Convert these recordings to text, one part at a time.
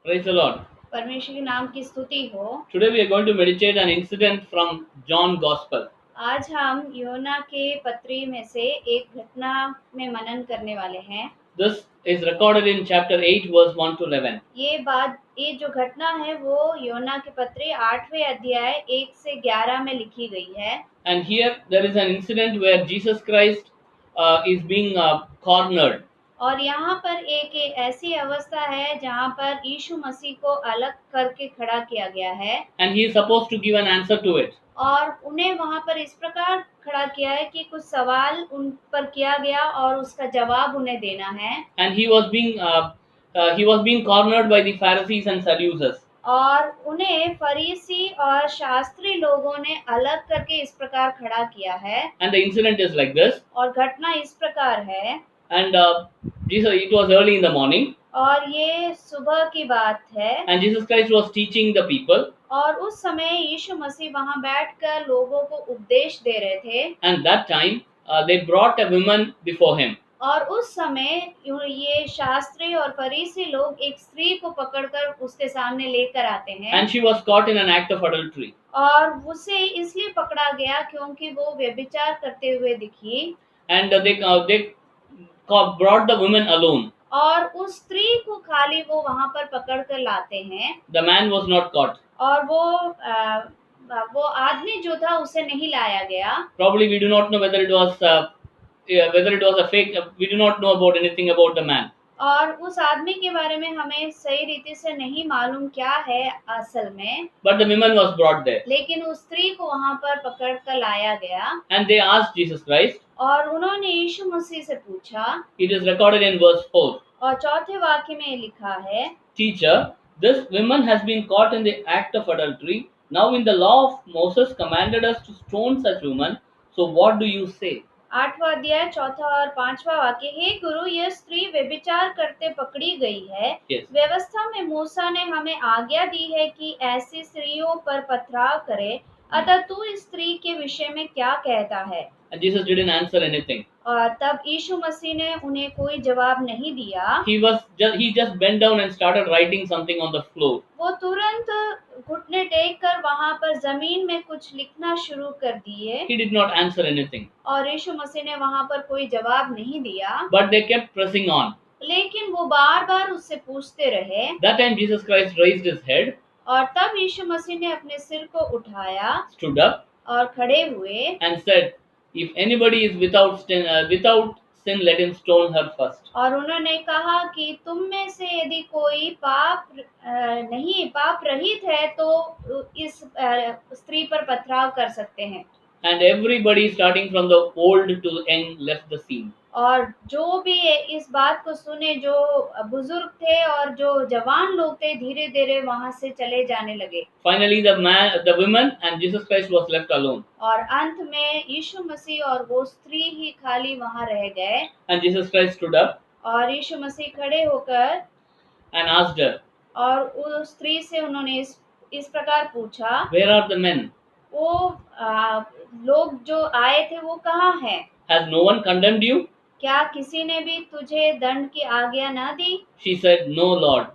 Praise the Lord. परमेश्वर के नाम की स्तुति हो। Today we are going to meditate an incident from John Gospel. आज हम योना के पत्री में से एक घटना में मनन करने वाले हैं। This is recorded in chapter 8 verse 1 to 11. ये जो घटना है वो योना के पत्री 8वें अध्याय 1 से 11 में लिखी गई है। And here there is an incident where Jesus Christ is being cornered. और यहाँ पर एक ऐसी अवस्था है जहाँ पर यीशु मसीह को अलग करके खड़ा किया गया है। And he is supposed to give an answer to it. और उन्हें वहाँ पर इस प्रकार खड़ा किया है कि कुछ सवाल उन पर किया गया और उसका जवाब उन्हें देना है। And he was being cornered by the Pharisees and Sadducees. और उन्हें फरीसी और शास्त्री लोगों ने अलग करके इस प्रकार खड़ा किया है। And the incident is like this. और घटना इस प्रकार है। And it was early in the morning. और ये सुबह की बात है। And Jesus Christ was teaching the people. और उस समय यीशु मसीह वहाँ बैठकर लोगों को उपदेश दे रहे थे। And that time they brought a woman before him. और उस समय ये शास्त्री और फरीसी लोग एक स्त्री को पकड़कर उसके सामने लेकर आते हैं। And she was caught in an act of adultery. और उसे इसलिए पकड़ा गया क्योंकि वो व्यभिचार करते हुए दिखी। And they brought the woman alone. और उस स्त्री को खाली वो वहाँ पर पकड़ कर लाते हैं। The man was not caught. और वो आदमी जो था उसे नहीं लाया गया। Probably we do not know whether it was a fake. We do not know about anything about the man. और उस आदमी के बारे में हमें सही रीति से नहीं मालूम क्या है असल में। But the woman was brought there. लेकिन उस स्त्री को वहाँ पर पकड़ कर लाया गया। And they asked Jesus Christ. और उन्होंने यीशु मसीह से पूछा। It is recorded in verse 4. और चौथे वाक्य में लिखा है, Teacher, this woman has been caught in the act of adultery. Now in the law of Moses commanded us to stone such woman. So what do you say? 8वां अध्याय 4था और 5वां वाक्य, हे गुरु, यह स्त्री व्यभिचार करते पकड़ी गई है। Yes. व्यवस्था में मूसा ने हमें आज्ञा दी है कि ऐसी स्त्रियों पर पथराव करे। अतः तू इस स्त्री के विषय में क्या कहता है? And Jesus didn't answer anything. और तब यीशु मसीह ने उन्हें कोई जवाब नहीं दिया। He just bent down and started writing something on the floor. वो तुरंत घुटने टेक कर वहाँ पर जमीन में कुछ लिखना शुरू कर दिए। He did not answer anything. और यीशु मसीह ने वहाँ पर कोई जवाब नहीं दिया। But they kept pressing on. लेकिन वो बार बार उससे पूछते रहे। That time Jesus Christ raised his head. और तब यीशु मसीह ने अपने सिर को उठाया। Stood up. और खड़े हुए। And said, if anybody is without sin, let him stone her first. और उन्होंने कहा कि तुम में से यदि कोई पाप रहित है तो इस स्त्री पर पथराव कर सकते हैं। And everybody starting from the old to the young left the scene. और जो भी इस बात को सुने, जो बुजुर्ग थे और जो जवान लोग थे, धीरे धीरे वहां से चले जाने लगे। Finally the woman and Jesus Christ was left alone. और अंत में यीशु मसीह और वो स्त्री ही खाली वहां रह गए। And Jesus Christ stood up. और यीशु मसीह खड़े होकर and asked her. और उस स्त्री से उन्होंने इस प्रकार पूछा, Where are the men? वो लोग जो आए थे वो कहाँ हैं? Has no one condemned you? क्या किसी ने भी तुझे दंड की आज्ञा न दी? She said, No, Lord.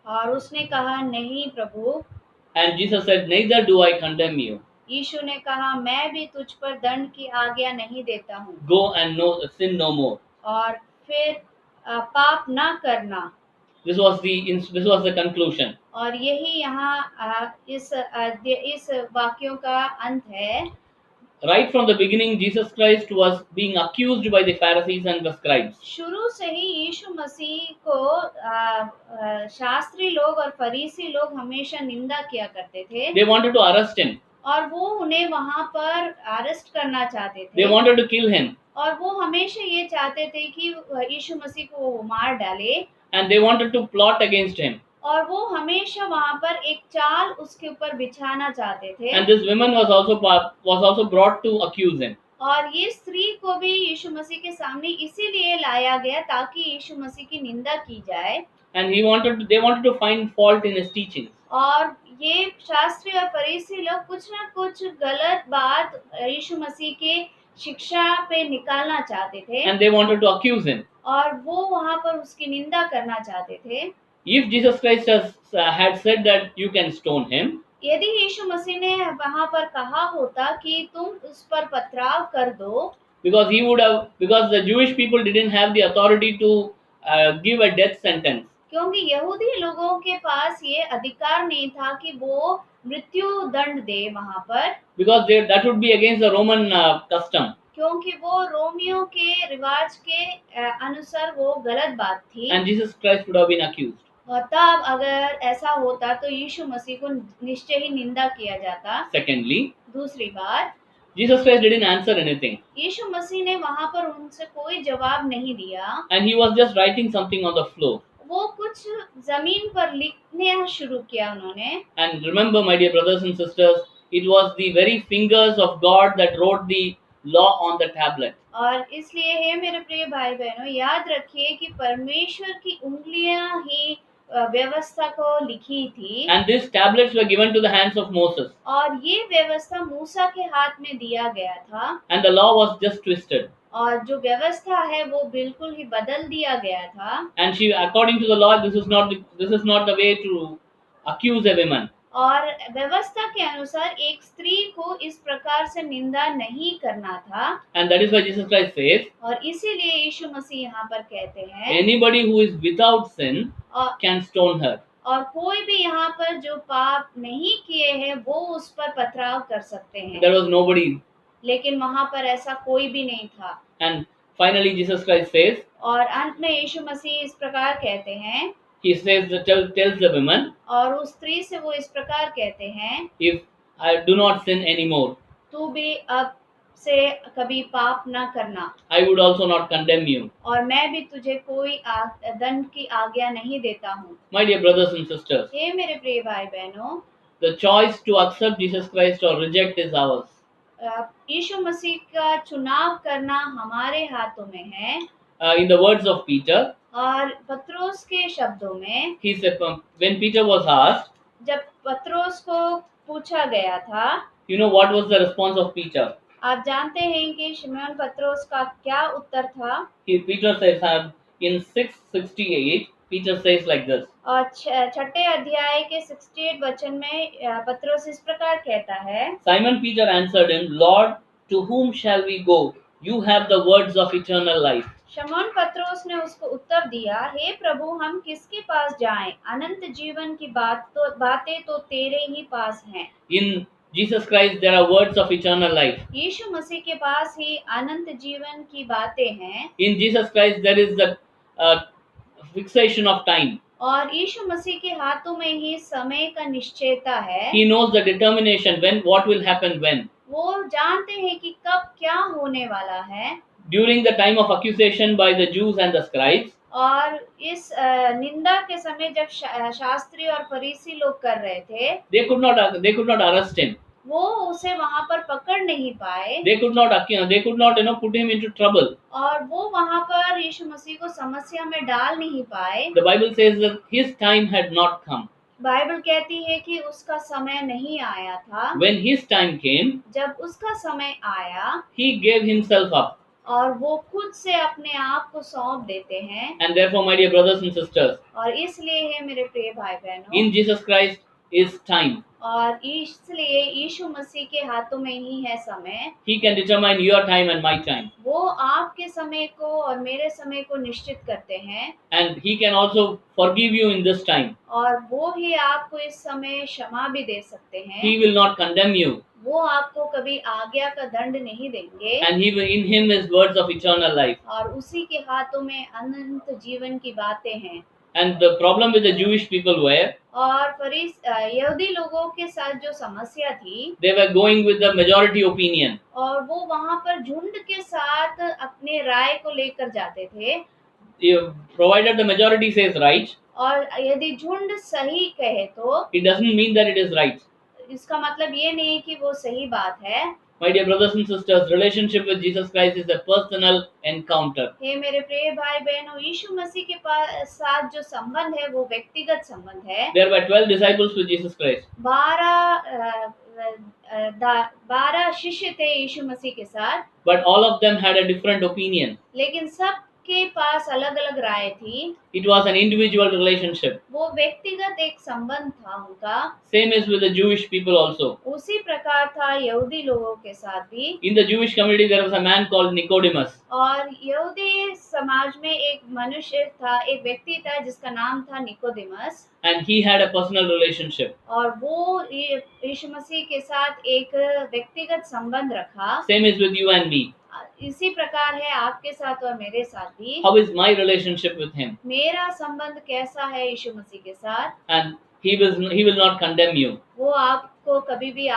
और उसने कहा, नहीं प्रभु। And Jesus said, Neither do I condemn you. यीशु ने कहा, मैं भी तुझ पर दंड की आज्ञा नहीं देता हूँ। Go and sin no more. और फिर पाप न करना। This was the conclusion. और यही यहाँ इस वाक्यों का अंत है। Right from the beginning, Jesus Christ was being accused by the Pharisees and the scribes. शुरू से ही यीशु मसीह को शास्त्री लोग और फरीसी लोग हमेशा निंदा किया करते थे। They wanted to arrest him. और वो उन्हें वहाँ पर अरेस्ट करना चाहते थे। They wanted to kill him. और वो हमेशा ये चाहते थे कि यीशु मसीह को वो मार डाले। And they wanted to plot against him. और वो हमेशा वहाँ पर एक चाल उसके ऊपर बिछाना चाहते थे। And this woman was also brought to accuse him. और ये स्त्री को भी यीशु मसीह के सामने इसीलिए लाया गया ताकि यीशु मसीह की निंदा की जाए। And they wanted to find fault in his teachings. और ये शास्त्री और फरीसी लोग कुछ ना कुछ गलत बात यीशु मसीह के शिक्षा पे निकालना चाहते थे। And they wanted to accuse him. और वो वहाँ पर उसकी निंदा करना चाहते थे। If Jesus Christ had said that you can stone him, यदि यीशु मसीह ने वहां पर कहा होता कि तुम उस पर पथराव कर दो, because the Jewish people didn't have the authority to give a death sentence. क्योंकि यहूदी लोगों के पास ये अधिकार नहीं था कि वो मृत्यु दंड दे वहां पर, Because that would be against the Roman custom. क्योंकि वो रोमियो के रिवाज के अनुसार वो गलत बात थी। And Jesus Christ would have been accused. और तब अगर ऐसा होता तो यीशु मसीह को निश्चय ही निंदा किया जाता। Secondly, दूसरी बात, Jesus Christ didn't answer anything. यीशु मसीह ने वहां पर उनसे कोई जवाब नहीं दिया। And he was just writing something on the floor. वो कुछ जमीन पर लिखने शुरू किया उन्होंने। And remember, my dear brothers and sisters, it was the very fingers of God that wrote the law on the tablet. और इसलिए हे मेरे प्रिय भाई बहनों, याद रखिए कि परमेश्वर की उंगलियां ही व्यवस्था को लिखी थी। And these tablets were given to the hands of Moses. और ये व्यवस्था मूसा के हाथ में दिया गया था। And the law was just twisted. और जो व्यवस्था है वो बिल्कुल ही बदल दिया गया था। And according to the law, this is not the way to accuse a woman. और व्यवस्था के अनुसार एक स्त्री को इस प्रकार से निंदा नहीं करना था। And that is why Jesus Christ says, और इसीलिए यीशु मसीह यहाँ पर कहते हैं, anybody who is without sin can stone her. और कोई भी यहाँ पर जो पाप नहीं किए हैं वो उस पर पथराव कर सकते हैं। There was nobody. लेकिन वहाँ पर ऐसा कोई भी नहीं था। And finally Jesus Christ says, और अंत में यीशु मसीह इस प्रकार कहते हैं, he says, tells the woman, और उस स्त्री से वो इस प्रकार कहते हैं, if I do not sin anymore, तू भी अब से कभी पाप ना करना। I would also not condemn you. और मैं भी तुझे कोई दंड की आज्ञा नहीं देता हूँ। My dear brothers and sisters, हे मेरे प्रिय भाई बहनों, the choice to accept Jesus Christ or reject is ours. यीशु मसीह का चुनाव करना हमारे हाथों में है। In the words of Peter, और पत्रोस के शब्दों में, he said, when Peter was asked, जब पत्रोस को पूछा गया था, you know what was the response of Peter? आप जानते हैं कि शिमोन पत्रोस का क्या उत्तर था? Peter says, in 6:68, Peter says like this. और छठे अध्याय के 68 वचन में पत्रोस इस प्रकार कहता है, Simon Peter answered him, Lord, to whom shall we go? You have the words of eternal life. शमौन पत्रोस ने उसको उत्तर दिया, हे प्रभु, हम किसके पास जाएं? अनंत जीवन की बातें तो तेरे ही पास हैं। In Jesus Christ there are words of eternal life. यीशु मसीह के पास ही अनंत जीवन की बातें हैं। In Jesus Christ there is the fixation of time. और यीशु मसीह के हाथों में ही समय का निश्चयता है। He knows the determination when, what will happen when. वो जानते हैं कि कब क्या होने वाला है। During the time of accusation by the Jews and the scribes, और इस निंदा के समय जब शास्त्री और फरीसी लोग कर रहे थे, they could not arrest him. वो उसे वहां पर पकड़ नहीं पाए। They could not put him into trouble. और वो वहां पर यीशु मसीह को समस्या में डाल नहीं पाए। The Bible says that his time had not come. Bible कहती है कि उसका समय नहीं आया था। When his time came, जब उसका समय आया, he gave himself up. और वो खुद से अपने आप को सौंप देते हैं। And therefore, my dear brothers and sisters, और इसलिए है मेरे प्रिय भाई बहनों, in Jesus Christ is time. और इसलिए यीशु मसीह के हाथों में ही है समय। He can determine your time and my time. वो आपके समय को और मेरे समय को निश्चित करते हैं। And he can also forgive you in this time. और वो ही आपको इस समय क्षमा भी दे सकते हैं। He will not condemn you. वो आपको कभी आज्ञा का दंड नहीं देंगे। And in him is words of eternal life. और उसी के हाथों में अनंत जीवन की बातें हैं। And the problem with the Jewish people were, और यहूदी लोगों के साथ जो समस्या थी, they were going with the majority opinion. और वो वहां पर झुंड के साथ अपने राय को लेकर जाते थे। Provided the majority says right, और यदि झुंड सही कहे तो it doesn't mean that it is right. इसका मतलब ये नहीं कि वो सही बात है। My dear brothers and sisters, relationship with Jesus Christ is a personal encounter. हे मेरे प्रिय भाई बहनों, यीशु मसीह के साथ जो संबंध है वो व्यक्तिगत संबंध है। There were 12 disciples with Jesus Christ. 12 शिष्य थे यीशु मसीह के साथ। But all of them had a different opinion. लेकिन सब सबके पास अलग-अलग राय थी। It was an individual relationship. वो व्यक्तिगत एक संबंध था उनका। Same as with the Jewish people also. उसी प्रकार था यहूदी लोगों के साथ भी। In the Jewish community, there was a man called Nicodemus. और यहूदी समाज में एक मनुष्य था, एक व्यक्ति था जिसका नाम था Nicodemus. And he had a personal relationship. और वो यीशु मसीह के साथ एक व्यक्तिगत संबंध रखा। Same is with you and me. इसी प्रकार है आपके साथ और मेरे साथ भी। How is my relationship with him? मेरा संबंध कैसा है यीशु मसीह के साथ? And he will not condemn you. वो आपको कभी भी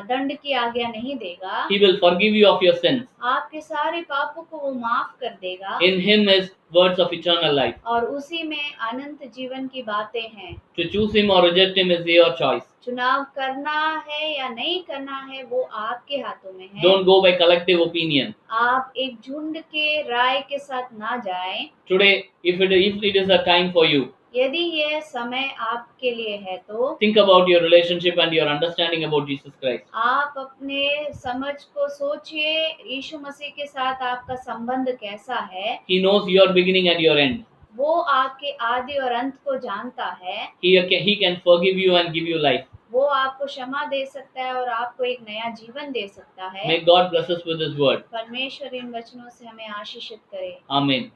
दंड की आज्ञा नहीं देगा। He will forgive you of your sins. आपके सारे पापों को वो माफ कर देगा। In him is words of eternal life. और उसी में अनंत जीवन की बातें हैं। To choose him or reject him is your choice. चुनाव करना है या नहीं करना है वो आपके हाथों में है। Don't go by collective opinion. आप एक झुंड के राय के साथ ना जाएं। Today, if it is a time for you, यदि यह समय आपके लिए है तो think about your relationship and your understanding about Jesus Christ. आप अपने समझ को सोचिए, यीशु मसीह के साथ आपका संबंध कैसा है। He knows your beginning and your end. वो आपके आदि और अंत को जानता है। He can forgive you and give you life. वो आपको क्षमा दे सकता है और आपको एक नया जीवन दे सकता है। May God bless us with His word. परमेश्वर इन वचनों से हमें आशीषित करे। Amen.